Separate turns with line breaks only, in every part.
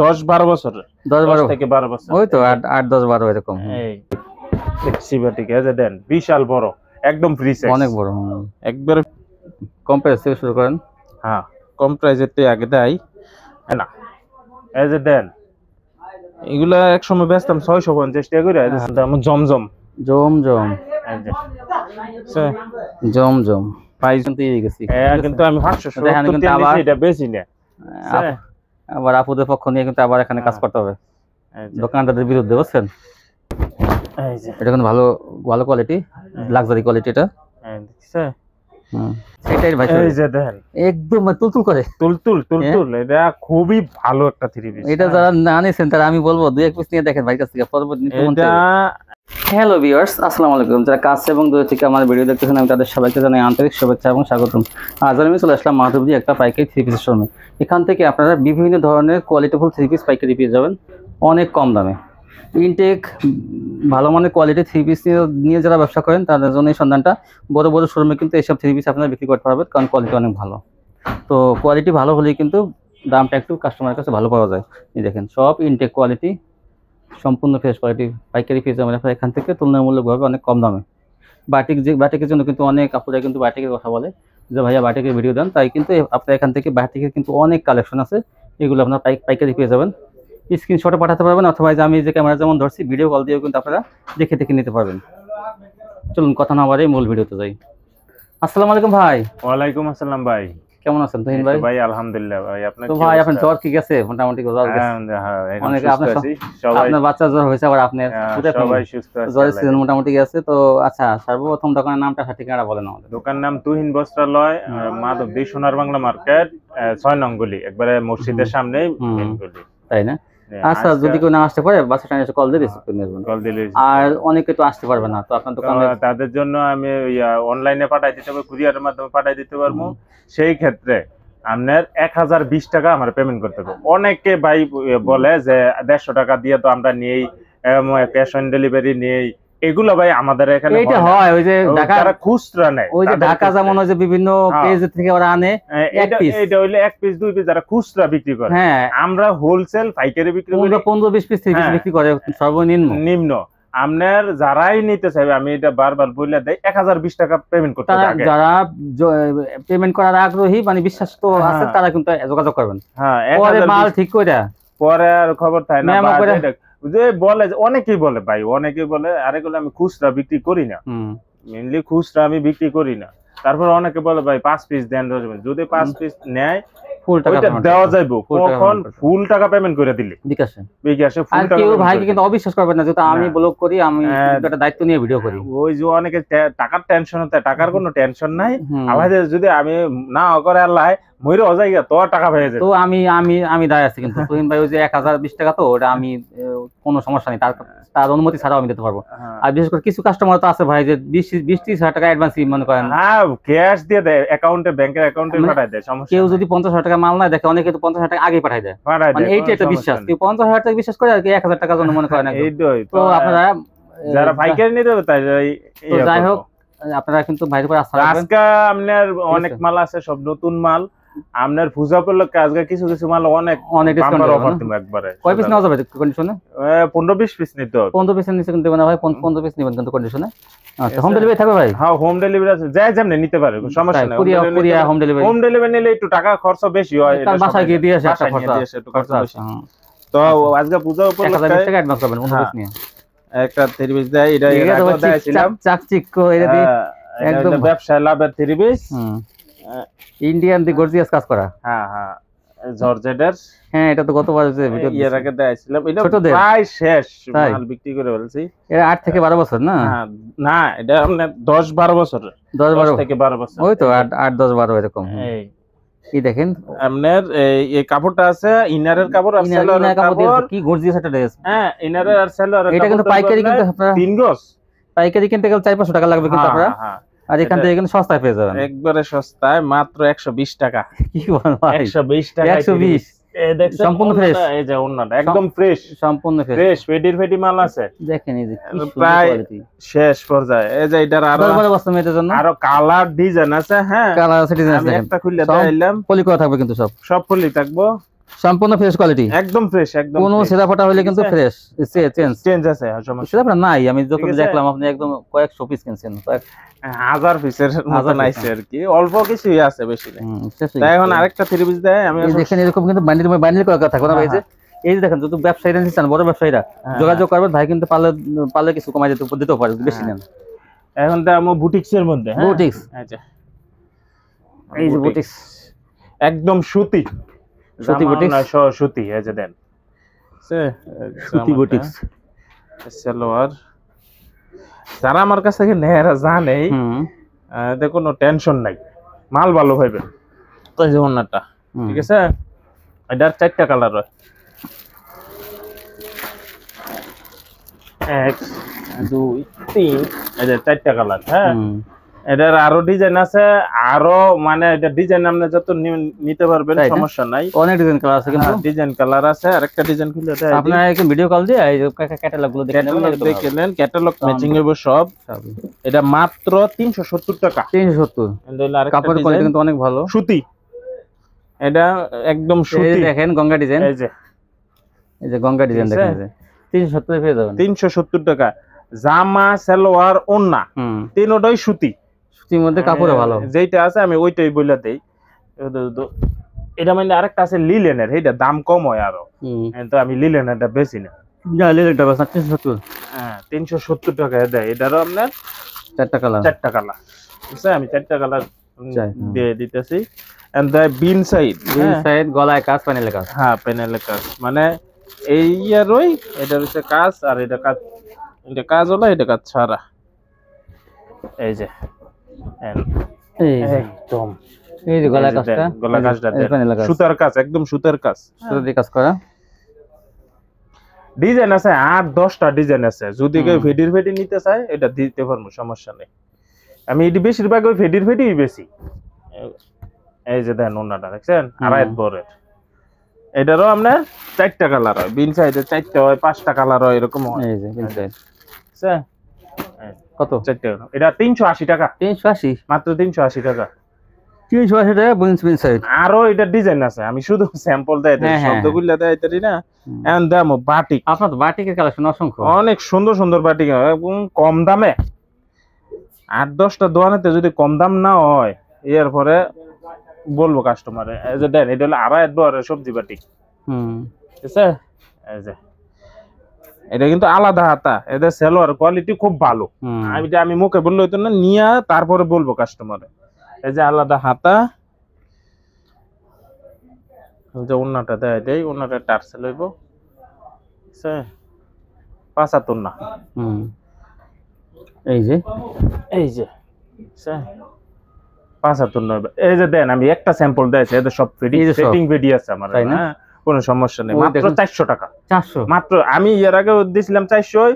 10-12 বছর।
10-12
থেকে 12 বছর,
ওই তো 8-10-12 এরকম।
এই সিবাটিক এই যে দেন, বিশাল বড়, একদম ফ্রি সাইজ,
অনেক বড়।
একবারে
কম প্রাইস থেকে শুরু করেন।
হ্যাঁ, কম প্রাইসের তে আগে দেয় না। এই যে দেন, এগুলা এক সময় বেচতাম 650 টাকা করে। যেমন জমজম
জমজম
এই যে সে
জমজম
প্রাইস
কিন্তু এই গেছি
কিন্তু আমি 570
দেখেন কিন্তু
টাকা
আবার
দিছি, এটা বেশি না।
আবার আপুদের পক্ষ নিয়ে কিন্তু আবার এখানে কাজ করতে হবে
এই যে
দোকানদারদের বিরুদ্ধে, বুঝছেন?
এই যে
এটা কিন্তু ভালো ভালো কোয়ালিটি, লাক্সারি কোয়ালিটি এটা।
এই দেখছে,
সেটাই ভাই,
এই যে দেখেন
একদম তুলতুল করে,
তুলতুল। এটা খুবই ভালো একটা থ্রি পিস।
এটা যারা না নিয়েছেন তারা আমি বলবো 2-1 পিস নিয়ে দেখেন ভাই কাছ থেকে, পরবর্তী নিতে মন চাইবে। হ্যালো ভিউয়ার্স, আসসালামু আলাইকুম। যারা কাছে এবং দূরে থেকে আমার ভিডিও দেখতেছেন আমি তাদের সবাইকে জানাই আন্তরিক শুভেচ্ছা এবং স্বাগতম। আজ আমি চলে আসলাম মাধবদী একটা পাইকারি থ্রি পিসের শোরুমে। এখান থেকে আপনারা বিভিন্ন ধরনের কোয়ালিটিফুল থ্রি পিস পাইকারি পেয়ে যাবেন অনেক কম দামে। ইনটেক ভালো মানের কোয়ালিটি থ্রি পিস নিয়ে যারা ব্যবসা করেন তাদের জন্য এই সন্ধানটা। বড় বড় শোরুমে কিন্তু এইসব থ্রি পিস আপনারা বিক্রি করতে পারবেন, কারণ কোয়ালিটি অনেক ভালো। তো কোয়ালিটি ভালো হলেই কিন্তু দামটা একটু কাস্টমারের কাছে ভালো পাওয়া যায়। এই দেখেন সব ইনটেক কোয়ালিটি, সম্পূর্ণ ফ্রেশ কোয়ালিটি পাইকারি পেয়ে যাবেন আপনারা এখান থেকে তুলনামূলকভাবে অনেক কম দামে। বাটিকের জন্য কিন্তু অনেক আপুরা কিন্তু বাটিকের কথা বলে যে ভাইয়া বাটিকের ভিডিও দেন, তাই কিন্তু আপনার এখান থেকে বাটিকের কিন্তু অনেক কালেকশন আছে, এগুলো আপনার পাইকারি পেয়ে যাবেন। স্ক্রিনশটে পাঠাতে পারবেন, অথবা যে আমি যে ক্যামেরা যেমন ধরছি ভিডিও কল দিয়েও কিন্তু আপনারা দেখে নিতে পারবেন। চলুন কথা না বাড়িয়ে মূল ভিডিওতে যাই। আসসালামু আলাইকুম ভাই।
ওয়ালাইকুম আসসালাম ভাই,
কেমন আছেন তুহিন ভাই?
ভাই আলহামদুলিল্লাহ ভাই। আপনার
তো ভাই আপনার জ্বর কি গেছে? মোটামুটি জ্বর গেছে অনেকে, আপনার বাচ্চা জ্বর হয়েছে, আবার আপনার
সবাই সুস্থ আছে,
জ্বরের সিজন মোটামুটি গেছে। তো আচ্ছা, সর্বপ্রথম দোকানের নামটা ঠিকানাটা বলেন আমাদের।
দোকান নাম তুহিন বস্ত্রালয়, মাধবদী সোনার বাংলা মার্কেট, 6 নং গলি, একবারে মসজিদের সামনে মেইন গলি, তাই
না? আচ্ছা, যদি কেউ না আসতে পারে বাসা স্ট্যান্ডে এসে কল দিয়ে রিসিভ করে নেবেন।
কল দিলে,
আর অনেকে তো আসতে পারবে না, তো আপনার দোকানে
তাদের জন্য আমি অনলাইনে পাঠাই দিতে পারবো, কুরিয়ারের মাধ্যমে পাঠাই দিতে পারবো। সেই ক্ষেত্রে আপনার 1020 টাকা আমার পেমেন্ট করতে হবে। অনেকে ভাই বলে যে 150 টাকা দিয়ে তো আমরা নিই, ক্যাশ অন ডেলিভারি নিই, এগুলো ভাই আমাদের এখানে
এটা হয়। ওই যে ঢাকা
খুচরা নেয়,
ওই যে ঢাকা যেমন ওই যে বিভিন্ন পেজ থেকে ওরা আনে এক পিস,
এটা হইলে 1 পিস 2 পিস যারা খুচরা বিক্রি করে।
হ্যাঁ,
আমরা হোলসেল পাইকারি বিক্রি করি,
15-20 পিস থেকে বিক্রি করে সর্বনিম্ন।
আপনার যারাই নিতে চাইবে, আমি এটা বারবার বলে দেই, 1020 টাকা পেমেন্ট করতে হবে।
যারা পেমেন্ট করার আগ্রহী মানে বিশ্বাস তো আছে, তারা কিন্তু যোগাযোগ করবেন। হ্যাঁ, পরে মাল ঠিক কইরা পরে
আর খবর থাকে না। যে বলে, অনেকেই বলে ভাই, অনেকেই বলে আরে গুলো আমি খুচরা বিক্রি করি না, মেইনলি খুচরা আমি বিক্রি করি না। তারপর অনেকে বলে ভাই 5 পিস দেন, যদি 5 পিস নেয় ফুল টাকা দেওয়া যাইবো, কখন ফুল টাকা পেমেন্ট করে দিলে বিকাশে ফুল টাকা।
কেউ ভাই কিন্তু অবিশ্বাস করবে না, যেটা আমি ব্লগ করি, আমি একটা দায়িত্ব নিয়ে ভিডিও করি।
ওই যে অনেকে টাকার টেনশন হতে, টাকার কোনো টেনশন নাই। আল্লাহ যদি আমি না করে আল্লাহ মইরে অজায়গা তো টাকা পেয়ে যায়,
তো আমি দায় আছি। কিন্তু তুহিন ভাই ওই যে 1020 টাকা, তো ওটা আমি কোনো সমস্যা নেই, তার অনুমতি ছাড়াও আমি দিতে পারবো। আর বিশেষ করে কিছু কাস্টমার তো আছে ভাই যে 20-30 হাজার টাকা অ্যাডভান্স মনে করেন,
হ্যাঁ ক্যাশ দিয়ে দেয়, অ্যাকাউন্টে, ব্যাংকের অ্যাকাউন্টে পাঠায় দেয়। সমস্যা
কেউ যদি 50,000 টাকা মাল না দেখে, অনেকে তো 50,000 টাকা আগে পাঠায় দেয়, মানে এইটা একটা বিশ্বাস। কেউ 50,000 টাকা বিশ্বাস করে আর কি 1,000 টাকার জন্য মনে করেন। তো আপনারা
যারা পাইকারি নিতে হবে তাই
যাই হোক, আপনারা কিন্তু ভাইয়ের উপর আস্থা রাখবেন।
আজকে আপনার অনেক মাল আছে, সব নতুন মাল। আপনার পূজা উপলক্ষে আজকে কিছু মাল অনেক ডিসকাউন্ট অফার দিব একবারে।
কয় পিস নেওয়া যাবে কন্ডিশনে?
15-20 পিস নিতে হবে।
15 পিসের নিচে কিন্তু না ভাই, 15 পিস নেবেন কিন্তু কন্ডিশনে। আচ্ছা, হোম ডেলিভারি থাকবে ভাই?
হ্যাঁ, হোম ডেলিভারি আছে, যাই যেমনি নিতে পারে, সমস্যা নাই।
কুরিয়া হোম
ডেলিভারি নিলে একটু টাকা খরচ বেশি হয়,
কারণ বাসায় গিয়ে দিয়ে আসে, একটা
খরচ বেশি। তো আজকে পূজা উপলক্ষে
1020 টাকা অ্যাডভান্স করবেন 15 পিস নিয়ে।
একটা থ্রি পিস দেয়, এটা দেখাইছিলাম,
চাকচিক্য এটা দি
একদম ব্যবসা লাভের থ্রি পিস,
ইন্ডিয়ান দি গর্জিয়াস কাজ করা।
হ্যাঁ হ্যাঁ, জর্জেটের।
হ্যাঁ, এটা তো গতবার যে ভিডিও
এর আগে দেখাইছিলাম, এটা প্রায় শেষ, মাল বিক্রি করে ফেলছি।
এটা 8 থেকে 12 বছর না?
না, এটা আপনার 10-12 বছর,
10
থেকে 12 বছর,
ওই তো 8-10-12 এরকম। এই দেখেন
আপনার এই কাপড়টা আছে, ইনারের কাপড় আর সেলরের কাপড়,
কি গর্জিয়াস একটা ড্রেস।
হ্যাঁ, ইনারের আর সেলরের কাপড়।
এটা কিন্তু পাইকারি কিন্তু আপনারা
3 গজ
পাইকারি কিনতে গেলে 400-500 টাকা লাগবে কিন্তু আপনারা, আর এখান থেকে কিন্তু সস্তায় পেয়ে যাবেন,
একবারে সস্তায়, মাত্র 120 টাকা।
কি বলেন ভাই?
120 টাকা,
120
এই দেখছেন
সম্পূর্ণ ফ্রেশ।
এই যে ওন্নাটা একদম ফ্রেশ,
সম্পূর্ণ
ফ্রেশ, ফেডি মাল আছে।
দেখেন এই যে কি
প্রায় শেষ পর্যায়ে। এই যে এটার আরো
10-12 বছর মেয়েদের জন্য
আরো কালার ডিজাইন আছে। হ্যাঁ,
কালার আছে, ডিজাইন আছে।
একটা খুলে দেখাইলাম,
পলি করা থাকবে কিন্তু সব
পলি থাকবো।
সম্পূর্ণ ফ্রেশ কোয়ালিটি,
একদম ফ্রেশ, একদম
কোনো ছেঁড়া ফাটা হলে কিন্তু ফ্রেশ চেঞ্জ আছে, সমস্যা ছেঁড়া ফাটা নাই। আমি যত দেখলাম আপনি একদম কয়েকশো পিস কিনছেন, কয়েক
হাজার পিসের মতন আইছে আর কি, অল্প কিছুই আছে, বেশি না। তাই এখন আরেকটা 3 পিস দেয়। আমি
দেখেন এরকম কিন্তু বান্ডিল করা থাকবে না ভাই, এই যে দেখেন যত ব্যবসায়ীরা নিচ্ছেন, বড় ব্যবসায়ীরা যোগাযোগ করবেন ভাই, কিন্তু পারলে কিছু কমাই দিতে পারে, বেশি নেন।
এখন তো আমি বুটিক্স এর মধ্যে,
বুটিক্স,
আচ্ছা
এই যে বুটিক্স
একদম সুতি
বুটিক্স,
সুতি, এই যে দেন
সুতি বুটিক্স
সালোয়ার। যারা আমার কাছ থেকে নেয়ারা জানে এতে কোনো টেনশন নাই, মাল ভালো পাইবে। তো এই যে ওন্নাটা, ঠিক আছে, এটার 4টা কালার হয়, 1 2 3, এই যে 4টা কালার। হ্যাঁ, এটার আরো ডিজাইন আছে, আরো মানে এটা ডিজাইন আপনি যত নিতে পারবেন, সমস্যা নাই।
অনেক ডিজাইন কালার আছে, কিন্তু
ডিজাইন কালার আছে। আরেকটা ডিজাইন খুলে দেয়,
আপনারা একটু ভিডিও কল দিয়ে এই ক্যাটালগ গুলো
দেখেন, ক্যাটালগ ম্যাচিং হবে সব। এটা মাত্র 370 টাকা।
370। কাপড়ের কোয়ালিটি কিন্তু অনেক ভালো, সুতি,
এটা একদম সুতি।
দেখেন গঙ্গা ডিজাইন, এই যে গঙ্গা ডিজাইন দেখেন, 370 পেয়ে যাবেন।
370 টাকা। জামা, সালোয়ার, ওন্না তিনটাই সুতি। সুতির মধ্যে কাপড়ও ভালো, যেটা আছে আমি ওইটাই বইলা দেই। এটা মানে আরেকটা আছে লিলেনের, এটা দাম কম হয় আরো, তো আমি লিলেনেরটা বেশি না।
লিলেনটা বাস 370।
হ্যাঁ, 370 টাকা দেয়। এটারও আপনার
4টা কালার,
ঠিক আছে, আমি 4টা কালার দিয়ে দিতেছি। এন্ড দ্য বিন সাইড
গলায় কাজ, প্যানেলে কাজ।
হ্যাঁ, প্যানেলে কাজ, মানে এই ইয়ারই এটা হচ্ছে কাজ, আর এটা কাজ, এটা কাজ হলো, এটা কাজ ছাড়া। এই যে একদম
এই যে গলা কাজটা,
সুতার কাজ, একদম সুতার কাজ,
সুতা দিয়ে কাজ করা।
ডিজাইন আছে 8-10টা ডিজাইন আছে। যদি কেউ ফেডির নিতে চায়, এটা দিতে পারবো, সমস্যা নেই। আমি এটি বেশিরভাগ ওই ফেডির বেশি। এই যে দেন ওন্নাটা দেখছেন, আড়াই বরের। এটারও আপনার 4টা কালার হয়, বিন সাইডে 4টা হয়, 5টা কালার হয়, এরকম হয়।
এই যে বিন সাইড
কত? 4টা। এটা 380 টাকা।
380,
মাত্র 380 টাকা।
380 টাকা বিন সাইড।
আরো এটা ডিজাইন আছে, আমি শুধু স্যাম্পল দেই, শব্দগুলো দেই তারি না। এন্ড দামও বাটিক,
আপনার তো বাটিকের কালেকশন অসংখ্য,
অনেক সুন্দর সুন্দর বাটিক, এবং কম দামে। 8-10টা দোকানেতে যদি কম দাম না হয়, এরপরে বলবো কাস্টমারে। এই যে দেন, এটা হলো আড়াই বরের সবজি বাটিক, ঠিক আছে। এই যে এটা কিন্তু আলাদা হাতা, এদের সেলোয়ার কোয়ালিটি খুব ভালো। আমি মুখে বললে হইতো না, নিয়ে তারপরে বলবো কাস্টমারে। এই যে আলাদা হাতা, যে ওন্নাটা দেয়, ওন্নাটা টার্সেল হইব, ঠিক আছে, 75 না।
এই যে
75 নয়। এই যে দেন, আমি একটা স্যাম্পল দিয়েছি, এদের সব ফিটিং ভিডিও আছে আমার, হ্যাঁ, কোনো সমস্যা নেই। মাত্র 400 টাকা। 400 মাত্র। আমি এর আগে দিয়েছিলাম 400,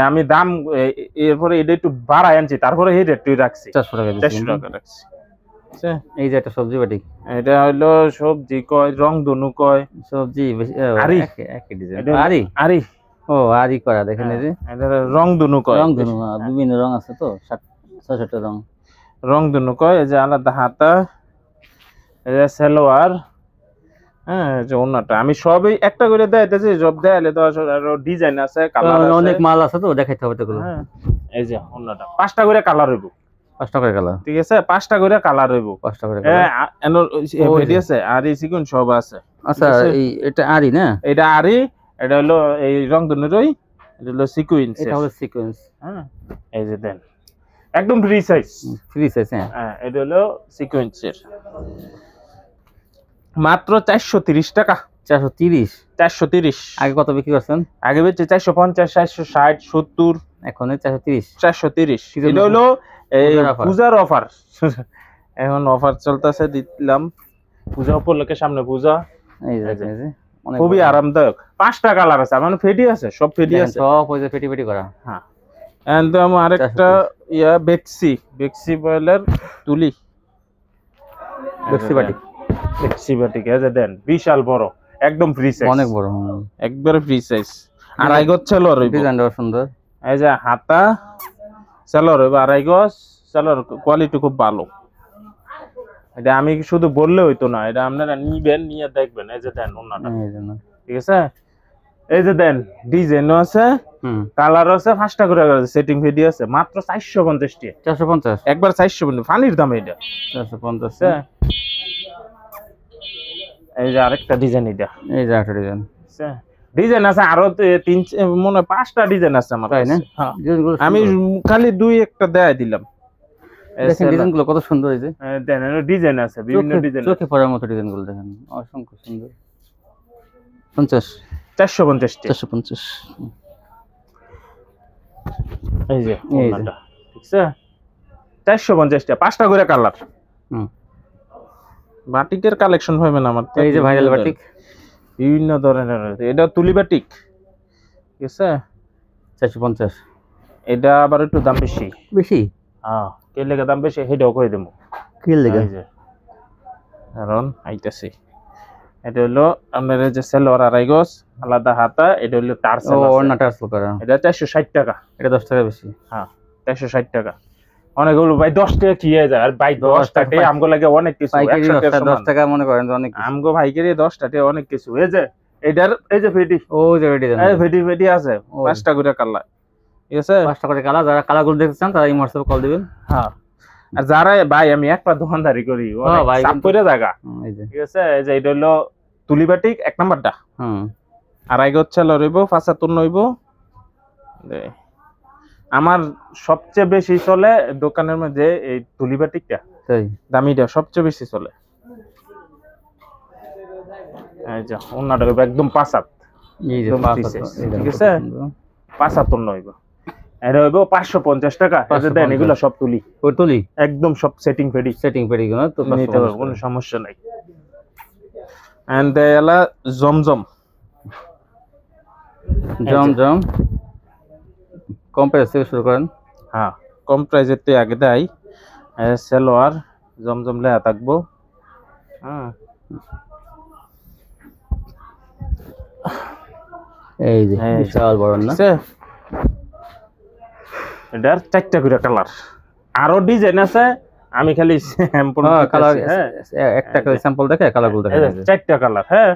আমি দাম এরপরে এটা একটু বাড়াই আনছি, তারপরে এই রেটই রাখছি, 400 টাকা রাখছি।
এই যে একটা সবজি বাটিক,
এটা হলো সবজি কয়, রং ধনু কয়,
সবজি একই ডিজাইন, আরি ও আরি করা, দেখেন এই যে
এটা রং ধনু কয়,
রং ধনু বিভিন্ন রং আছে তো, 6-7টা
রং ধনু কয়। এই যে আলাদা হাতা, এই যে সালোয়ার, হ্যাঁ, যে ওন্নাটা আমি সবই একটা করে দেখাইতেছি, সব দেখাইলে তো আরো ডিজাইন আছে, কালার আছে,
অনেক মাল আছে তো, দেখাইতে হবে এগুলো।
এই যে ওন্নাটা 5টা করে কালার হইব,
5টা করে কালার,
ঠিক আছে, 5টা করে কালার হইব,
5টা করে কালার।
এর আছে আরি সিকুন সব আছে।
আচ্ছা, এই এটা আরি না,
এটা আরি, এটা হলো এই রং ধনুরই, এটা হলো সিকোয়েন্স,
এটা হলো সিকোয়েন্স।
হ্যাঁ, এই যে দেন একদম ফ্রি সাইজ, হ্যাঁ, এটা হলো সিকোয়েন্সের। মাত্র 430 টাকা। 430।
আগে কত বিক্রি করছেন?
আগে বেচে 450, 460, 70,
এখন 430।
430। এটা হলো এই পূজার অফার, এখন অফার চলতেছে, দিলাম পূজা উপলক্ষে, সামনে পূজা।
এই যে
খুবই আরামদায়ক। 5টা কালার আছে, মানে ফেডি আছে, সব ফেডি আছে,
সব ওই যে ফেডি করা।
হ্যাঁ, এন্ড আরেকটা বেক্সি বয়লার তুলি, বেক্সি বাটিক, এই যে দেন বিশাল বড়, একদম ফ্রি সাইজ,
অনেক বড়,
একবারে ফ্রি সাইজ। আড়াই গজ সেলোয়ার হইব,
ডিজাইনটা সুন্দর।
এই যে হাতা, সেলোয়ার হইব আড়াই গজ, সেলোয়ার কোয়ালিটি খুব ভালো। এটা আমি শুধু বললে হইতো না, এটা আপনারা নিবেন, নিয়ে দেখবেন। এই যে দেন ওন্নাটা, ঠিক আছে? এই যে দেন ডিজাইনও আছে, কালারও আছে, 5টা করে সেটিং ভিডিও আছে, মাত্র 450 টাকা।
450
একবার 450, পানির দাম এটা
450।
এই যে আরেকটা ডিজাইন, এটা
এই যে আরেকটা ডিজাইন,
ডিজাইন আছে আরো 3 মনে হয় 5টা ডিজাইন আছে আমার কাছে। হ্যাঁ, আমি খালি 2-1টা দেখাই দিলাম।
দেখেন ডিজাইনগুলো কত সুন্দর। এই যে
দেন ডিজাইন আছে, বিভিন্ন ডিজাইন,
চোখে পড়ার মতো ডিজাইনগুলো দেখেন, অসংখ্য সুন্দর। 50
450 টাকা।
450।
এই যে ওন্নাটা, ঠিক আছে? 450 টাকা, 5টা করে কালার। বাটিকের কালেকশন পাবেন আমার।
এই যে ভাইরাল বাটিক,
বিভিন্ন ধরনের। এটা তুলি বাটিক, ঠিক আছে?
450।
এটা আবার একটু দাম বেশি। হ্যাঁ, কে লেগে দাম বেশি সেটাও কই দেবো।
কি লেগে?
কারণ আইতাছি। এটা হলো আপনার এই যে সেলোয়ার আড়াই গজ, আলাদা হাতা। এটা হলো টার্সেল,
ওন্না টার্সেল করা।
এটা 460 টাকা।
এটা 10 টাকা বেশি।
হ্যাঁ, 460 টাকা। অনেকগুলো ভাই 10 টাকা কি হয়ে যায়? আর ভাই 10 টাকা আমগো লাগে অনেক কিছু।
10 টাকা মনে করেন অনেক কিছু।
আমগো ভাইকে 10 টাকা অনেক কিছু। এই যে এটার এই যে ফেডি,
ও যে ডিজাইন,
এই ফেডি আছে 5টা করে কালার, ঠিক আছে?
5টা করে কালার। যারা কালারগুলো দেখতে চান তারা এই হোয়াটসঅ্যাপে কল দিবেন।
হ্যাঁ, আর যারা ভাই আমি একটা দোকানদারি করি, অনেক সাপ করে জায়গা, ঠিক আছে? এই যে এটা হলো তুলি বাটিক 1 নাম্বারটা। আড়াই গজ চাল রইব, 75 হইব। আমার সবচেয়ে বেশি চলে দোকানের মধ্যে এই তুলি বাটিকটা, তাই দামিটা সবচেয়ে বেশি চলে। এই যে ওন্নাটা একদম 5
এই যে 5,
ঠিক আছে? 75 হইব। এটা হইব 550 টাকা। এই যে দেন এগুলা সব তুলি,
ওই তুলি
একদম সব সেটিং ফেডি গুলো তো নিতে পারবো, কোনো সমস্যা নাই। এন্ড এলা জমজম
কম প্রাইস থেকে শুরু করেন।
হ্যাঁ, কম প্রাইসের তে আগে দেয়। সেলোয়ার জমজম লেয়া থাকবো। হ্যাঁ,
এই যে বিশাল বড় না,
এটার 4টা করে কালার, আরো ডিজাইন আছে। আমি খালি স্যাম্পল
কালার, একটা করে স্যাম্পল দেখে কালারগুলো দেখে।
4টা কালার। হ্যাঁ,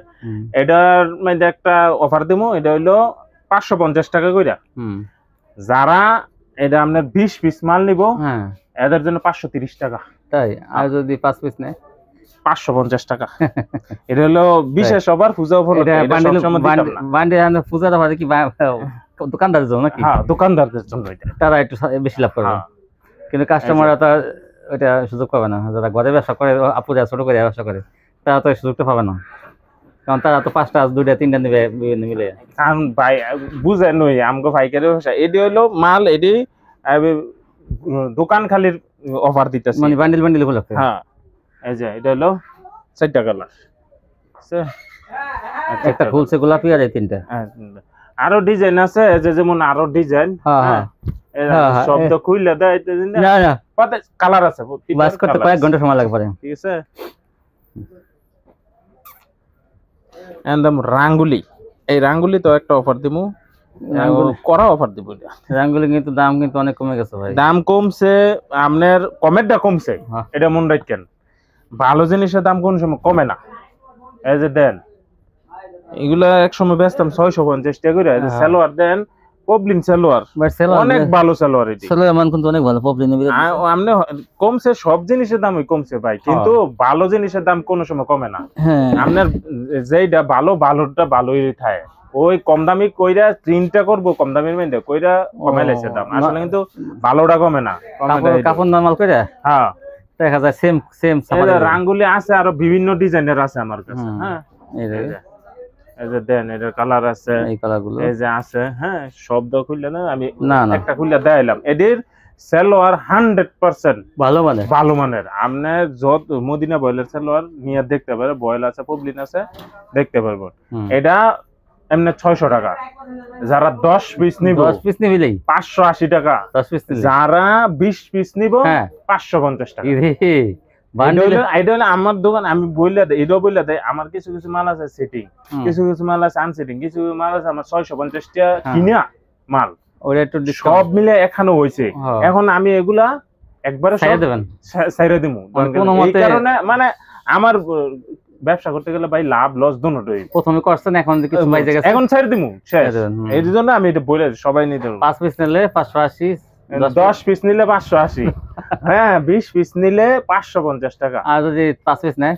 এটার মধ্যে একটা অফার দিমু। এটা হইলো 550 টাকা কইরা। যারা এটা আপনার 20 পিস মাল নিব, এদের জন্য 530 টাকা।
তাই? আর যদি 5 পিস নেয়
550 টাকা। এটা হলো বিশেষ অফার, পূজা অফার। এটা সবসময় দিতাম না।
বান্ডেল আনে পূজার অফারে কি দোকানদারের জন্য নাকি?
হ্যাঁ, দোকানদারদের জন্য। এটা
তারা একটু বেশি লাভ করবে, কিন্তু কাস্টমাররা তো ওইটা সুযোগ পাবে না। যারা ঘরে ব্যবসা করে, আপুরা ছোট করে ব্যবসা করে, তারা তো সুযোগটা পাবে না, কারণ তারা তো 5টা 2টা 3টা নেবে বিভিন্ন মিলে।
কারণ ভাই বুঝেন নই আমগো ভাইকারের ভাষা, এটি হলো মাল, এটি দোকান খালির অফার দিতেছে,
মানে বান্ডেল বান্ডেল উপলক্ষে।
হ্যাঁ, এই যে এটা হলো 4টা কালার।
একটা খুলছে গোলাপি আর এই 3টা।
আরো ডিজাইন আছে, এই যে যেমন আরো ডিজাইন। শব্দ খুইলা দেয় না না, কত কালার আছে,
বাস করতে কয়েক ঘন্টা সময় লাগবে,
ঠিক আছে? একদম রাঙ্গুলি, এই রাঙ্গুলি তো একটা অফার দিমু, করা অফার দিব।
রাঙ্গুলি কিন্তু দাম কিন্তু অনেক কমে গেছে ভাই।
দাম কমছে, আপনার কমেরটা কমছে, এটা মনে রাখেন। ভালো জিনিসের দাম কোন সময় কমে না। এই যে দেন এগুলা এক সময় বেচতাম 650 টাকা করে। সালোয়ার দেন, পবলিন সালোয়ার, অনেক ভালো সালোয়ার। এটি
সালোয়ার মান কিন্তু অনেক ভালো। পবলিন
আমনে কমছে, সব জিনিসের দামই কমছে ভাই, কিন্তু ভালো জিনিসের দাম কোনো সময় কমে না। আপনার যেইটা ভালো, ভালোটা ভালোই থাকে। ওই কম দামি কইরা 3টা করবো, কম দামের মধ্যে কইরা কমাইলেছে দাম, আসলে কিন্তু ভালোটা কমে না।
কাপড় নরমাল কইরা
হ্যাঁ
দেখা যায় সেম সেম।
রাঙ্গুলি আছে, আরো বিভিন্ন ডিজাইনের আছে আমার কাছে। হ্যাঁ, এই যে দেন এটার কালার আছে, এই কালারগুলো এই যে আছে। হ্যাঁ, শব্দ খুললে না, আমি একটা খুললে দেখাইলাম। এদের সালোয়ার 100% ভালো মানের, ভালো মানের। আপনি যত মদিনা বয়েলের সালোয়ার নিয়ে দেখতে পারে, বয়েল আছে, পবলিন আছে, দেখতে পারবেন। এটা এমনি 600 টাকা। যারা 10 পিস নিব,
10 পিস নিবিলেই
580 টাকা।
10 পিস নিলে
যারা 20 পিস নিব 550 টাকা। আমার দোকান আমি বললে দেয়, এটাও বললে দেয়। আমার কিছু কিছু মাল আছে সেটিং, কিছু কিছু মাল আছে আনসেটিং, কিছু মাল আছে আমার 650 টাকা কিনা মাল, সব মিলে এখানে হয়েছে। এখন আমি এগুলা একবারে
ছেড়ে দেবেন,
ছাইরা দিমু। এই কারণে মানে আমার ব্যবসা করতে গেলে ভাই লাভ লস দুটোই।
প্রথমে করছেন, এখন কিছু বাইরে গেছে,
এখন ছাইরা দিমু শেষ। এই জন্য আমি এটা বলে সবাই নিতে পারবো।
5 পিস নিলে 580,
10 পিস নিলে 580, হ্যাঁ 20 পিস নিলে 550 টাকা।
আর যদি 5 পিস নেয়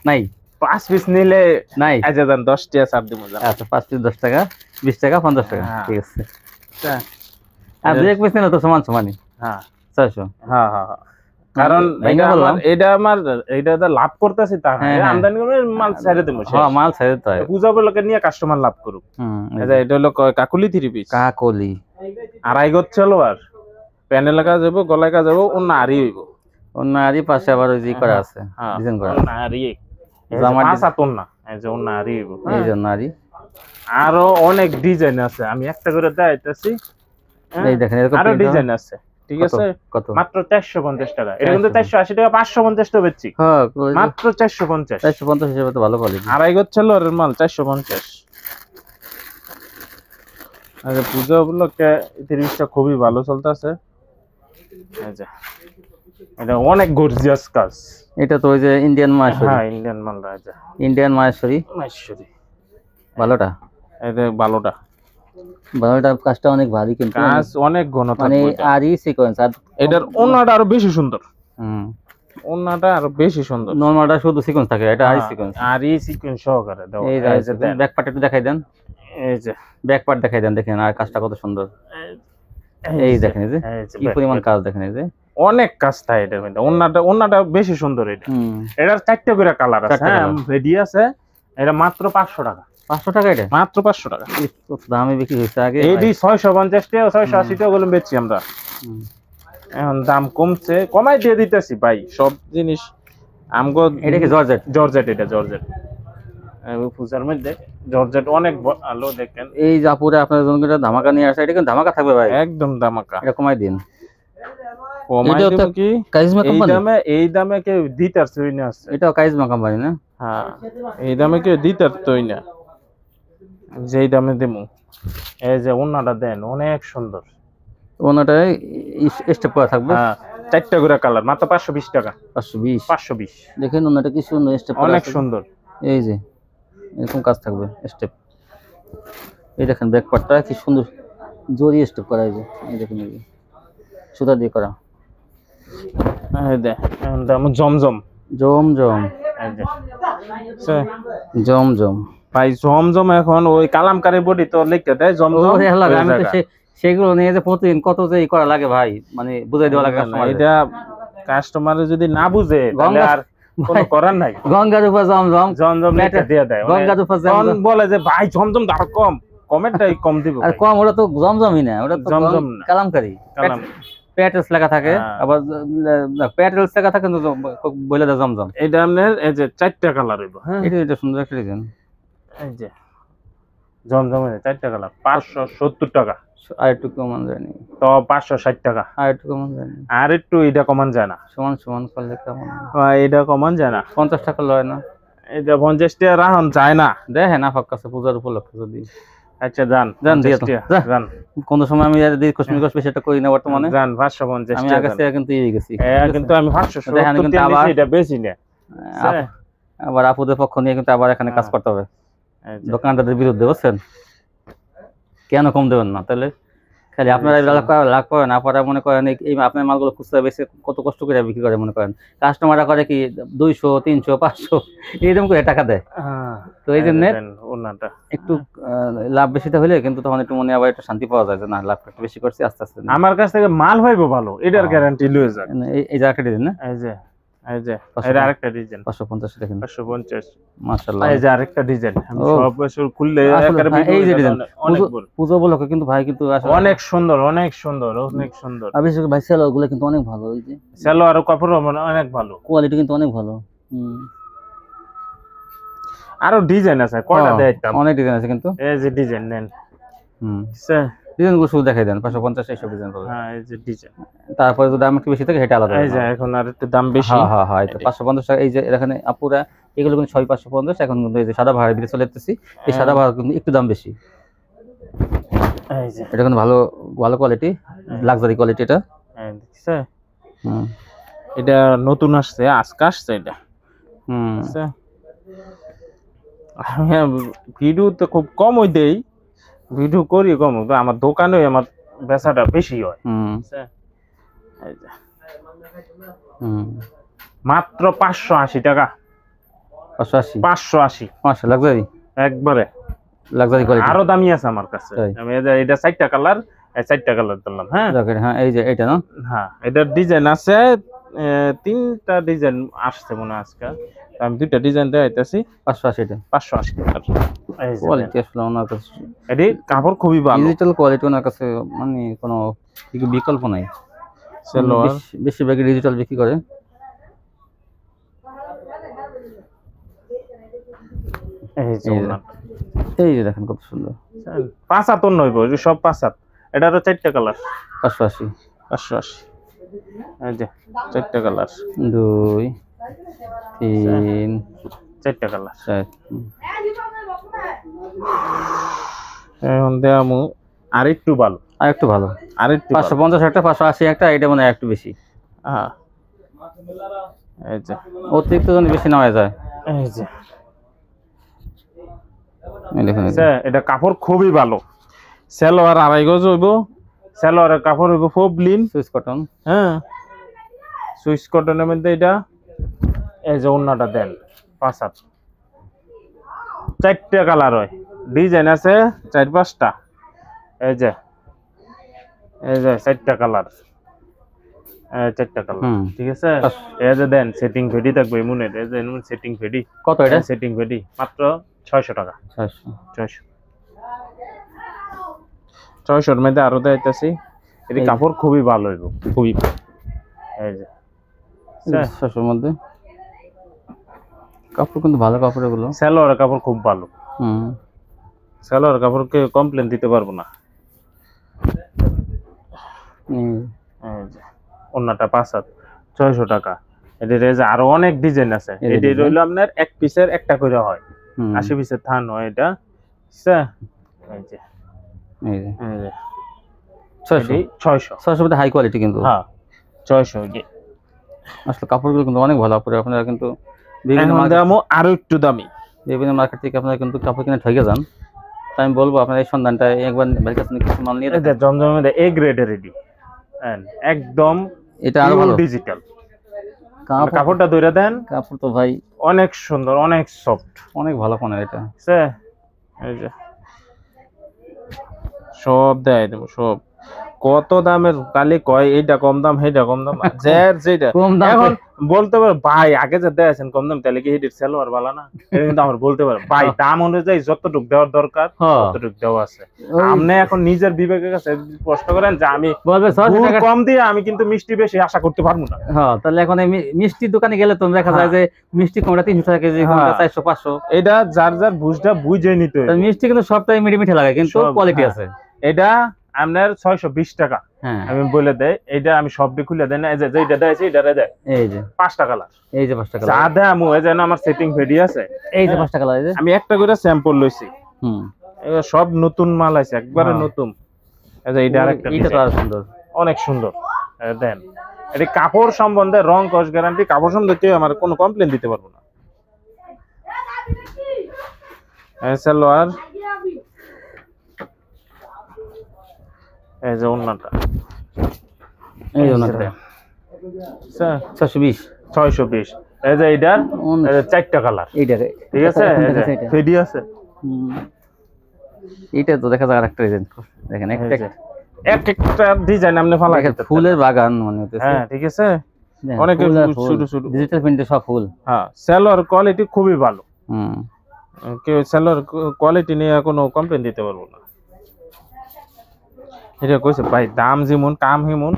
নাই,
5 পিস নিলে
নাই,
আচ্ছা দেন 10 টাকা ছাড় দিমু।
আচ্ছা 5 পিস 10 টাকা, 20 টাকা 50 টাকা, ঠিক আছে। আর 2 পিস নিলে তো সমান সমানই।
হ্যাঁ
600।
হ্যাঁ হ্যাঁ, কারণ এটা লাভ করতেছি তা না, আমদানি করে মাল ছেড়ে দেবো।
হ্যাঁ মাল ছেড়ে দিতে হয়,
পূজা উপলক্ষে নিয়ে কাস্টমার লাভ করুক। এটা হলো কাকুলি 3 পিস,
কাকলি
2.5 গজ সালোয়ার, প্যানেল কাজ হইব, গলায় কাজ হইব, অন্য আরি হইব,
অন্য আরি পাশে আবার ওই জি করা আছে, ডিজাইন করা
অন্য আরি জামা পাঁচাতন না, এই যে অন্য আরি হইব,
এই জন্য আরি।
আরো অনেক ডিজাইন আছে, আমি একটা করে দেখাইতেছি।
এই দেখেন এরকম
আরো ডিজাইন আছে, ঠিক আছে।
কত?
মাত্র 450 টাকা। এটা কিন্তু 480 টাকা, 550 টাকা বেচছি।
হ্যাঁ
মাত্র 450।
450 হিসেবে তো ভালো কোয়ালিটি।
2.5 গজ সালোয়ারের মাল 450। আরে পূজা উপলক্ষে 30টা খুবই ভালো চলতেছে। আচ্ছা এটা অনেক গর্জিয়াস কাজ।
এটা তো ওই যে ইন্ডিয়ান মাহেশ্বরী।
হ্যাঁ ইন্ডিয়ান মাল। আচ্ছা
ইন্ডিয়ান মাহেশ্বরী, ভালোটা,
এটা ভালোটা।
ভালোটা কাজটা অনেক ভারী, কিন্তু
কাজ অনেক ঘনতা,
মানে আরি সিকোয়েন্স। আর
এটার ওন্নাটা আরো বেশি সুন্দর। ওন্নাটা আরো বেশি সুন্দর।
নরমালটা শুধু সিকোয়েন্স থাকে, এটা আরি সিকোয়েন্স।
আরি সিকোয়েন্স সহকারে দাও।
এই যে ব্যাক পার্ট একটু দেখাই দেন,
এই যে
ব্যাক পার্ট দেখাই দেন, দেখেন আর কাজটা কত সুন্দর। এই দেখেন এই যে কি পরিমাণ কাজ, দেখেন এই যে
অনেক কাজ থাকে এটার মধ্যে। ওন্নাটা বেশি সুন্দর। এটার 4টা করে কালার আছে, হ্যাঁ রেডি আছে। এটা মাত্র 500 টাকা।
500 টাকা? এটা
মাত্র 500 টাকা।
দামে বিক্রি হয়েছে আগে,
এইটি 650 টাকা 680 টাকা গুলো বেচছি আমরা। এখন দাম কমছে, কমাই দিয়ে দিতেছি ভাই সব জিনিস আমগো।
এটা কি জর্জেট?
জর্জেট, এটা জর্জেট। পূজার মধ্যে জর্জেট অনেক ভালো। দেখেন
এই জাপুরে আপনার জন্য এটা ধামাকা নিয়ে আসে। এটা কিন্তু ধামাকা থাকবে ভাই,
একদম ধামাকা।
এটা কমাই দিন।
কমাই দেব কি
কারিজমা কোম্পানি?
এই দামে কেউ দিতে পারছই না।
এটাও কারিজমা কোম্পানি না?
হ্যাঁ এই দামে কেউ দিতে পারতই না, যেই দামে দেবো। এই যে ওন্নাটা দেন, অনেক সুন্দর।
ওন্নাটায় স্টেপ করা থাকবে,
হ্যাঁ 4টা করে কালার, মাত্র 520 টাকা। 520
দেখেন ওন্নাটা কি সুন্দর স্টেপ,
অনেক সুন্দর।
এই যে এরকম কাজ থাকবে স্টেপ। এই দেখেন ব্যাক পার্টটা কি সুন্দর জরি স্টেপ করা। এই যে এই দেখেন, এই যে সুতা দিয়ে করা।
এই দেখেন জমজম,
জমজম,
এই যে
জমজম
ভাই। জমজম এখন ওই কালামকারী বডি তো লিখতে দেয় জমজম।
আমি তো সেগুলো নিয়ে যে প্রতিদিন কত যে করা লাগে ভাই, মানে বুঝাই দেওয়া লাগে।
এটা কাস্টমারে যদি না বুঝে তাহলে আর কোনো করার নাই।
গঙ্গার উপর জমজম,
জমজম লিখে দিয়ে দেয়।
গঙ্গার উপর
জমজম বলে যে ভাই জমজম দাও কম, কমেন্টটাই কম দিব।
আর কম, ওটা তো জমজমই না, ওটা তো
জমজম না,
কালামকারী।
কালাম
প্যাটেলস লেখা থাকে, আবার প্যাটেলস লেখা থাকে কিন্তু বলে দেয় জমজম।
এটা আপনার এই যে 4টা কালার হইব। হ্যাঁ
এটা সুন্দর একটা ডিজাইন।
এই যে জমজমের 4টা কালার 570 টাকা।
আর একটু কমান যায় না
তো 560 টাকা।
আর একটু কমান যায় না,
আর একটু এটা কমান যায় না।
সমান সমান করলে কেমন?
এটা কমান যায় না।
50 টাকা লয় না?
এটা 50 টাকা রাখুন যায় না।
দেখেন আপনার কাছে পূজার উপলক্ষে যদি।
আচ্ছা যান যান,
কোন সময় আমি কসমিক স্পেশালটা করি না বর্তমানে।
যান 550
আমি আগে থেকে কিন্তু এই গেছি,
কিন্তু আমি 570 টাকা নিছি, এটা বেশি না।
আবার আপুদের পক্ষ নিয়ে কিন্তু আবার এখানে কাজ করতে হবে দোকানদারদের বিরুদ্ধে, বুঝছেন? কেন কম দেবেন না? তাহলে খালি আপনারা লাভ করেন, আপনারা মনে করেন এই আপনার মালগুলো খুচরা বেশি কত কষ্ট করে বিক্রি করে, মনে করেন কাস্টমাররা করে কি 200 300 500 এরকম করে টাকা দেয়। তো এই জন্য একটু লাভ বেশিটা হলে কিন্তু তখন একটু মনে আবার একটু শান্তি পাওয়া যায় যে না লাভ একটু বেশি করছি, আস্তে আস্তে
আমার কাছ থেকে মাল হইব ভালো, এটার গ্যারান্টি লয়ে যাক।
এই যে একটা ডিজাইন না, এই যে
এটা আরেকটা ডিজাইন
550 দেখেন,
550
মাশাআল্লাহ।
এই যে আরেকটা ডিজাইন, আমি সব বছর খুললে
এই যে ডিজাইন পূজা উপলক্ষে কিন্তু ভাই কিন্তু আসলে
অনেক সুন্দর, অনেক সুন্দর, অনেক সুন্দর।
আর বিশেষ করে ভাই সেলোয়ার গুলো কিন্তু অনেক ভালো, এই যে
সেলোয়ার আর কাপড় অনেক ভালো,
কোয়ালিটি কিন্তু অনেক ভালো।
আরো ডিজাইন আছে, কয়টা দেখাইতাম,
অনেক ডিজাইন আছে কিন্তু।
এই যে ডিজাইন নেন,
ডিজাইনগুলো শুধু দেখাই দেন, 550 এইসব ডিজাইন পাবেন।
হ্যাঁ এই যে ডিজাইন,
তারপরে যদি দাম একটু বেশি থাকে সেটা আলাদা।
এই যে এখন আর একটু দাম বেশি।
হ্যাঁ হ্যাঁ এই তো 550 টাকা। এই যে এখানে আপুরা এগুলো কিন্তু 6550, এখন কিন্তু এই যে সাদা ভাড়া ভিতরে চলে যেতেছি, এই সাদা ভাড়া কিন্তু একটু দাম বেশি। এই যে এটা কিন্তু ভালো ভালো কোয়ালিটি, লাক্সারি কোয়ালিটি। এটা
এটা নতুন আসছে, আজকে আসছে এটা। ভিডিও তো খুব কম ওই দেই, ভিডিও করি কম, আমার দোকানে আমার বেচাটা বেশি হয়। মাত্র 580 টাকা। 580
লাক্সারি,
একবারে
লাক্সারি কোয়ালিটি।
আরো দামি আছে আমার কাছে। আমি এটা 4টা কালার, 4টা কালার দিলাম। হ্যাঁ
হ্যাঁ, এই যে এটা না,
হ্যাঁ এটার ডিজাইন আছে 3টা ডিজাইন আসছে মনে হয় আজকে। আমি 2টা ডিজাইন দেখাইতেছি।
580 টাকা,
580 টাকা
কোয়ালিটি আসলে ওনার কাছে।
এটি কাপড় খুবই ভালো,
ডিজিটাল কোয়ালিটি ওনার কাছে, মানে কোনো বিকল্প নাই।
সালোয়ার
বেশিরভাগই ডিজিটাল বিক্রি করে। এই যে দেখেন কত সুন্দর,
75 নইব সব 5 এটারও 4টা কালার।
580
এই যে 4টা কালার,
2 3
4টা কালার।
এখন
দেয়ামু আরেকটু ভালো,
আরেকটু ভালো,
আরেকটু
550 একটা, 580 একটা, এটা মানে একটু বেশি।
হ্যাঁ এই যে
অতিরিক্ত যদি বেশি নেওয়া যায়।
এই যে এটা কাপড় খুবই ভালো। সালোয়ার 2.5 গজ হইব, সালোয়ারের কাপড় হইব ফবলিন
সুইস কটন।
হ্যাঁ সুইস কটনের মধ্যে এটা। এই যে ওন্নাটা দেন 5 4টা কালার হয়, ডিজাইন আছে 4-5টা। এই যে 4টা কালার, 4টা কালার, ঠিক আছে। এই যে দেন সেটিং ফেডি থাকবে এমনের, এই যে এমন সেটিং ফেডি।
কত এটা?
সেটিং ফেডি মাত্র 600 টাকা। 600 মধ্যে আরো দেখাইতেছি। এটি কাপড় খুবই ভালো হইব, খুবই। এই যে
600 মধ্যে কাপড় কিন্তু ভালো কাপড় এগুলো।
সালোয়ারের কাপড় খুব ভালো। সালোয়ারের কাপড়কে কমপ্লেন দিতে পারবো না। এই যে ওন্নাটা 600 টাকা। এদের আরো অনেক ডিজাইন আছে। এটি রইল আপনার এক পিসের একটা করে হয়, 80 পিসের থান হয় এটা। এই যে 600
মধ্যে হাই কোয়ালিটি কিন্তু।
হ্যাঁ 600।
আসলে কাপড়গুলো কিন্তু অনেক ভালো। আপনারা কিন্তু
আরো একটু দামি
বিভিন্ন মার্কেট থেকে আপনারা কিন্তু কাপড় কিনে ঠকে যান। তাই আমি বলবো আপনার এই সন্ধানটা একবার ভাইয়ের কাছে কিছু মাল নিয়ে দেখেন।
জমজমের এ গ্রেডের রেডি একদম,
এটা আরো ভালো
ডিজিটাল কাপড়টা ধরে দেন।
কাপড় তো ভাই
অনেক সুন্দর, অনেক সফট,
অনেক ভালো কোনের এটা।
এই যে সব দেয় দেবো, সব কত দামের কালি কয় এইটা কম দাম, সেইটা কম দাম, যেটা এখন বলতে পারো ভাই আগে যে দেয়াছেন কম দাম, তাহলে কি এটির সালোয়ার ভালো না? এটা কিন্তু আমার বলতে পারো ভাই দাম অনুযায়ী যতটুক দেওয়ার দরকার ততটুক দেওয়া আছে। আপনি এখন নিজের বিবেকের কাছে প্রশ্ন করেন যে আমি কম দিয়ে আমি কিন্তু মিষ্টি বেশি আশা করতে পারবো না।
হ্যাঁ তাহলে এখন মিষ্টির দোকানে গেলে তো দেখা যায় যে মিষ্টি কোনটা 300 টাকা কেজি, কোনটা 400-500।
এটা যার যার বুঝটা বুঝে নিতে হয়।
মিষ্টি কিন্তু সবটাই মিঠে লাগে, কিন্তু কোয়ালিটি আছে।
এটা আপনার 620 টাকা আমি বলে দেয়। এইটা আমি সবটি খুলে দেয় না, এই যে যেটা দেয়ছে এটা দেয়। এই যে 5টা কালার,
এই যে 5টা কালার
যা দেয় আমি এই যে আমার সেটিং রেডি আছে।
এই যে 5টা কালার,
আমি একটা করে স্যাম্পল লইছি। এগুলো সব নতুন মাল আছে, একবারে নতুন। এই যে এটা আরেকটা,
এটা তো সুন্দর,
অনেক সুন্দর। দেন এটি কাপড় সম্বন্ধে রং কস গ্যারান্টি, কাপড় সম্বন্ধে কেউ আমার কোনো কমপ্লেন দিতে পারবো না। সালোয়ার এই যে ওন্নাটা,
এই ওন্নাটা 620।
এই যে এটার 4টা কালার,
এইটা
ঠিক আছে। ফেডি আছে।
এটা তো দেখা যায় আরেকটা ডিজাইন দেখেন,
একটা ডিজাইন আপনি ফালা
দেখেন, ফুলের বাগান মনে হচ্ছে।
হ্যাঁ ঠিক আছে, অনেক ছোট ছোট
ডিজিটাল প্রিন্টে সব ফুল।
হ্যাঁ সালোয়ার কোয়ালিটি খুবই ভালো। কেউ সালোয়ার কোয়ালিটি নিয়ে কোনো কমপ্লেন দিতে পারবো না। এটা কইছে ভাই দাম যেমন কাম হেমন।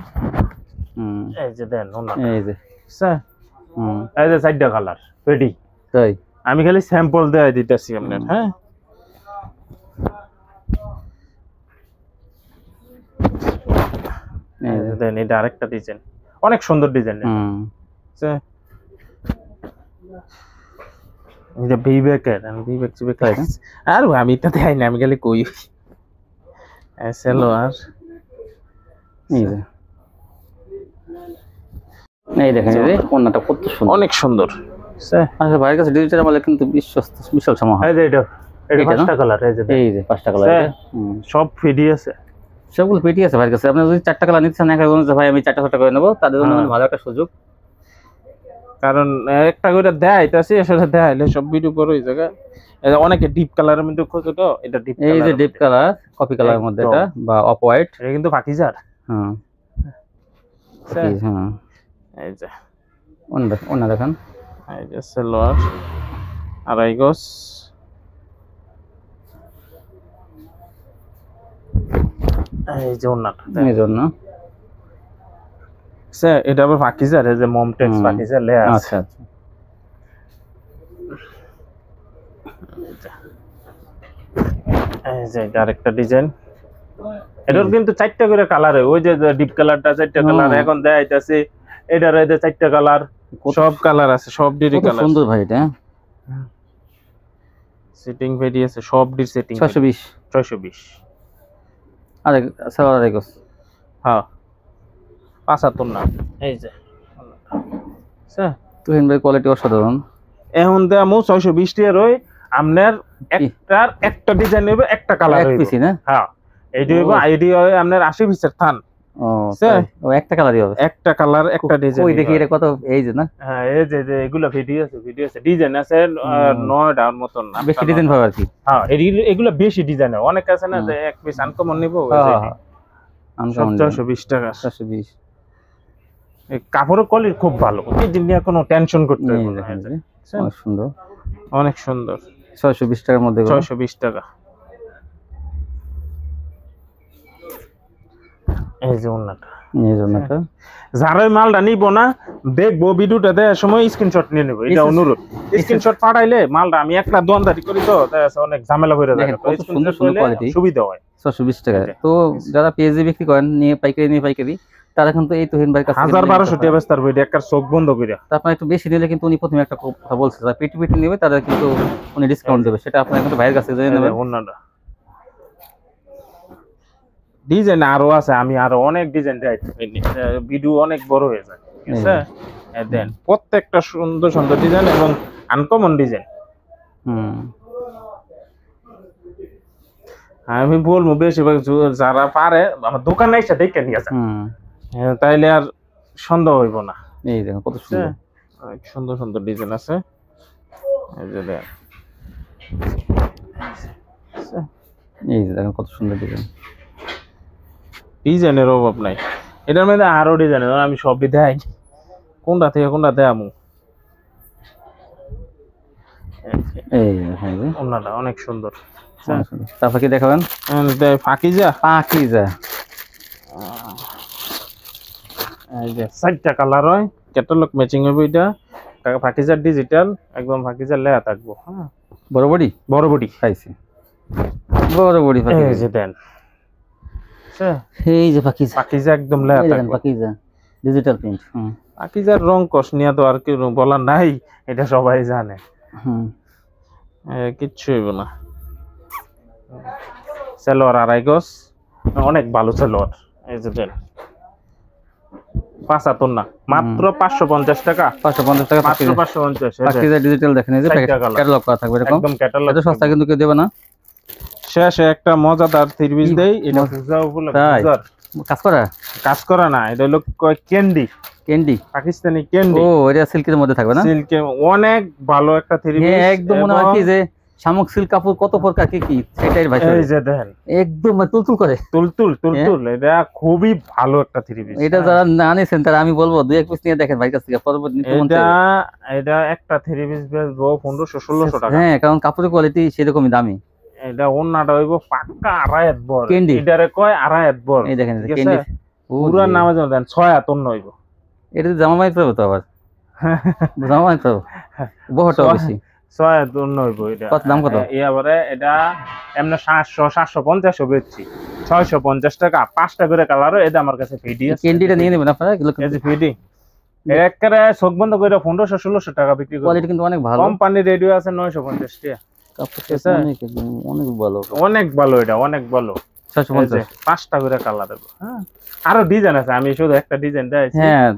এই যে দেন
এই যে
এই যে 4টা কালার রেডি।
তাই
আমি খালি স্যাম্পল দেই দিতেছি আপনার। হ্যাঁ এই যে দেন এটা আরেকটা ডিজাইন, অনেক সুন্দর ডিজাইন। এটা বিবেকের, আমি বিবেক আর আমি এটা দেখাই না, আমি খালি কই। সালোয়ার
এই দেখেন এই যে ওন্নাটা কত সুন্দর,
অনেক সুন্দর।
আচ্ছা ভাইয়ের কাছে ডিজিটাল মাল কিন্তু বিশ্বস্ত বিশাল সমাহার।
এই যে এটা পাঁচটা কালার, এই যে
পাঁচটা কালার,
সব ফিডি আছে,
সবগুলো পেটি আছে ভাইয়ের কাছে। আপনি যদি 4টা কালার নিতে চান একা বলুন ভাই আমি 4টা করে নেব, তাদের জন্য ভালো একটা সুযোগ।
কারণ একটা করে দেয় তাছে আসলে দেয়াইলে সব ভিডিও করে ওই জায়গা অনেকে ডিপ কালারের মধ্যে খোঁজে, তো এটা ডিপ কালার,
এই যে ডিপ কালার কফি কালারের মধ্যে এটা বা অফ হোয়াইট,
এটা কিন্তু পাকিজার।
হ্যাঁ হ্যাঁ
এই যে
ওন্না দেখেন,
এই যে সালোয়ার আড়াই গজ, এই যে ওন্নাটা
এই জন্য
স্যার এটা আবার পাকিজার, এই যে মমটেক্স পাকিজার লেয়ার আছে।
আচ্ছা আচ্ছা,
এই যে আরেকটা ডিজাইন, এটার কিন্তু 4টা করে কালার হয়, ওই যে ডিপ কালারটা 4টা কালার এখন দেখাইতাছে, এটার এই যে 4টা কালার, সব কালার আছে, সব ডির কালার
সুন্দর ভাই। এটা
সেটিং ভেরি আছে, সব ডির সেটিং 620
আরে সালোয়ার আড়াই গজ,
হ্যাঁ 75 না। এই যে স্যার
তুহিন ভাই কোয়ালিটি অসাধারণ।
এখন দামও 620 টাকা রই, আপনার একটা ডিজাইন হবে, একটা কালার হইবে,
না?
হ্যাঁ এইটা হইবে, আইডিয়া হয় আপনার 80 পিসের থান।
ও একটা কালারই হবে,
একটা কালার একটা ডিজাইন।
ওই দেখি এটা কত, এই যে না,
হ্যাঁ এই যে এগুলা ভিডিও আছে ডিজাইন আছে 9টার মতন,
বেশি ডিজাইন পাবে আর কি।
হ্যাঁ এগুলা বেশি ডিজাইন হয়, অনেক আছে না যে এক পিস আনকমন নিব, আনকমন 620 টাকা
620।
এই কাপড়ের কোয়ালিটি খুব ভালো, এই যে নিয়ে কোনো টেনশন করতে হবে না।
অনেক সুন্দর,
অনেক সুন্দর,
620 টাকার মধ্যে,
620 টাকা। এই যে ওন্নাটা,
এই জন্যটা
যারা মালটা নিব না দেখবো ভিডিওটা দেওয়ার সময় স্ক্রিনশট নিয়ে নেবো, এটা অনুরোধ। স্ক্রিনশট পাঠাইলে মালটা আমি একটা দোকানদারি করি, তো অনেক ঝামেলা করে যায়, সুবিধা হয়।
620 টাকা। তো যারা পেজে বিক্রি করেন নিয়ে পাইকারি তারা কিন্তু এই তুহিন ভাইয়ের কাছে
1200 টাকা বেচতে পারবে, এটা একটা চোখ বন্ধ করে।
আপনার একটু বেশি নিলে কিন্তু উনি প্রথমে একটা কথা বলছে, যারা পেটি নেবে তাদের কিন্তু উনি ডিসকাউন্ট দেবে, সেটা আপনারা কিন্তু ভাইয়ের কাছে জেনে নেবেন।
ওন্নাটা ডিজাইন আরো আছে, আমি আরো অনেক ডিজাইন দেই, ভিডিও অনেক বড় হয়ে যায়, ঠিক আছে? দেন প্রত্যেকটা সুন্দর সুন্দর ডিজাইন এবং আনকমন ডিজাইন। আমি বলবো বেশিরভাগ যারা পারে আমার দোকানে এসে দেখে নিয়ে যায়, তাইলে আর সন্দেহ হইব না।
এই দেখেন কত সুন্দর,
সুন্দর সুন্দর ডিজাইন আছে, এই যে
দেখেন কত সুন্দর ডিজাইন,
ডিজাইনের অভাব নাই। এটার মধ্যে আরো ডিজাইন, আমি সবই দেখাই, কোনটা থেকে কোনটা দেখামু।
এই
ওন্নাটা অনেক সুন্দর।
তারপর কি দেখাবেন?
পাকিজা এই যে 4টা কালার হয়, ক্যাটালগ ম্যাচিং হবে, এটা পাকিজার ডিজিটাল, একদম পাকিজার লেয়া থাকবো। হ্যাঁ
বড় বডি
খাইছি,
বড় বডি
এই যে দেন,
এই যে পাকিজা
একদম লেয়া থাকবো,
পাকিজা ডিজিটাল প্রিন্ট।
পাকিজার রং কস নিয়ে তো আর কি বলার নাই, এটা সবাই জানে, কিচ্ছু হইব না। সালোয়ার আড়াই গজ, অনেক ভালো সালোয়ার, এই যে দেন 75 না, মাত্র 550 টাকা,
550 টাকা
মাত্র 550।
পাকিজা ডিজিটাল দেখেন, এই যে ক্যাটালগ করা থাকবে, এরকম
একদম ক্যাটালগ,
এটা সস্তা কিন্তু কেউ দেবে না।
শেষে একটা মজাদার 3 পিস দেই, এটা পূজা উপলক্ষে কাজ করা না, এটা হলো ক্যান্ডি, পাকিস্তানি ক্যান্ডি।
ও এটা সিল্কের মধ্যে থাকবে না?
সিল্কে অনেক ভালো একটা 3 পিস,
একদম মনে হয় কি যে শামুক সিল্ক কাপড় কত প্রকার কি সেটাই ভাই,
এই যে দেখেন
একদম তুলতুল করে,
তুলতুল, এটা খুবই ভালো একটা 3 পিস।
এটা যারা না নিছেন তারা আমি বলবো 2-1 পিস নিয়ে দেখেন ভাই কাছ থেকে, পরবর্তী
এটা একটা 3 পিস বেচবো 1500-1600 টাকা।
হ্যাঁ, কারণ কাপড়ের কোয়ালিটি সেরকমই দামি।
এটা ওন্নাটা হইব পাক্কা আড়াই হাত বড়, এটারে কয় আড়াই হাত বড়।
এই দেখেন ক্যান্ডি
পুরো নামে দেন 6 হাত অন্য হইব,
এটা জামা মাইতে পারবে তো, আবার জামা মাইতে পারবে বহুটা বেশি,
6 হাত অন্য হইব। এটা
কত দাম? কত
এবারে এটা এমনি 700-750 বেচছি, 650 টাকা, 5টা করে কালার। এটা আমার কাছে ফিডি আছে,
ক্যান্ডিটা নিয়ে নেবেন আপনারা,
এই যে ফিডি একবারে চোখ বন্ধ করে 1500-1600 টাকা বিক্রি করে।
কোয়ালিটি কিন্তু অনেক ভালো,
কোম্পানি রেডিও আছে 950 টাকা,
অনেক ভালো,
অনেক ভালো, এটা অনেক ভালো।
650
5টা করে কালার দেব। হ্যাঁ আরো ডিজাইন আছে, আমি শুধু একটা ডিজাইন দেখাইছি।
হ্যাঁ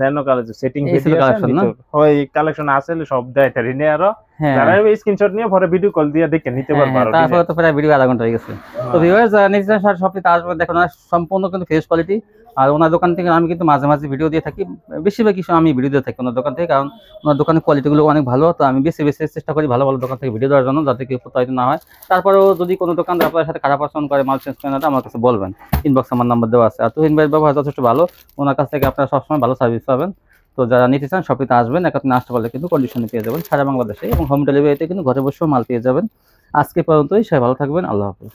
যেন কালার সেটিং
কালেকশন না
হয় কালেকশন আছে সব দেখাইতে রিনে আরো যারা স্ক্রিনশট নিয়ে পরে ভিডিও কল দিয়ে দেখে নিতে পারবে। আর
তারপরে তো প্রায় ভিডিও আধা ঘন্টা হয়ে গেছে। তো ভিউয়ার্স নিশ্চয়ই সবটা আসবে দেখুন, সম্পূর্ণ কিন্তু ফ্রেশ কোয়ালিটি। আর ওনার দোকান থেকে আমি কিন্তু মাঝে মাঝে ভিডিও দিয়ে থাকি, বেশিরভাগ কিছু আমি ভিডিও দিয়ে থাকি ওনার দোকান থেকে, কারণ ওনার দোকানের কোয়ালিটিগুলো অনেক ভালো। তো আমি বেশি বেশি চেষ্টা করি ভালো ভালো দোকান থেকে ভিডিও দেওয়ার জন্য, যাতে কেউ প্রতারিত না হয়। তারপরেও যদি কোনো দোকানদার আপনার সাথে খারাপ আচরণ করে, মাল চেঞ্জ করে না, আমার কাছে বলবেন, ইনবক্স আমার নাম্বার দেওয়া আছে। আর তুহিন ভাইয়ের ব্যবহার যথেষ্ট ভালো, ওনার কাছ থেকে আপনারা সবসময় ভালো সার্ভিস পাবেন। তো যারা নিতে চান শপিতে আসবেন, আপনি আসতে পারলে কিন্তু কন্ডিশনে পেয়ে যাবেন সারা বাংলাদেশে, এবং হোম ডেলিভারিতে কিন্তু ঘরে বসেও মাল পেয়ে যাবেন। আজকে পর্যন্তই, সবাই ভালো থাকবেন, আল্লাহ হাফেজ।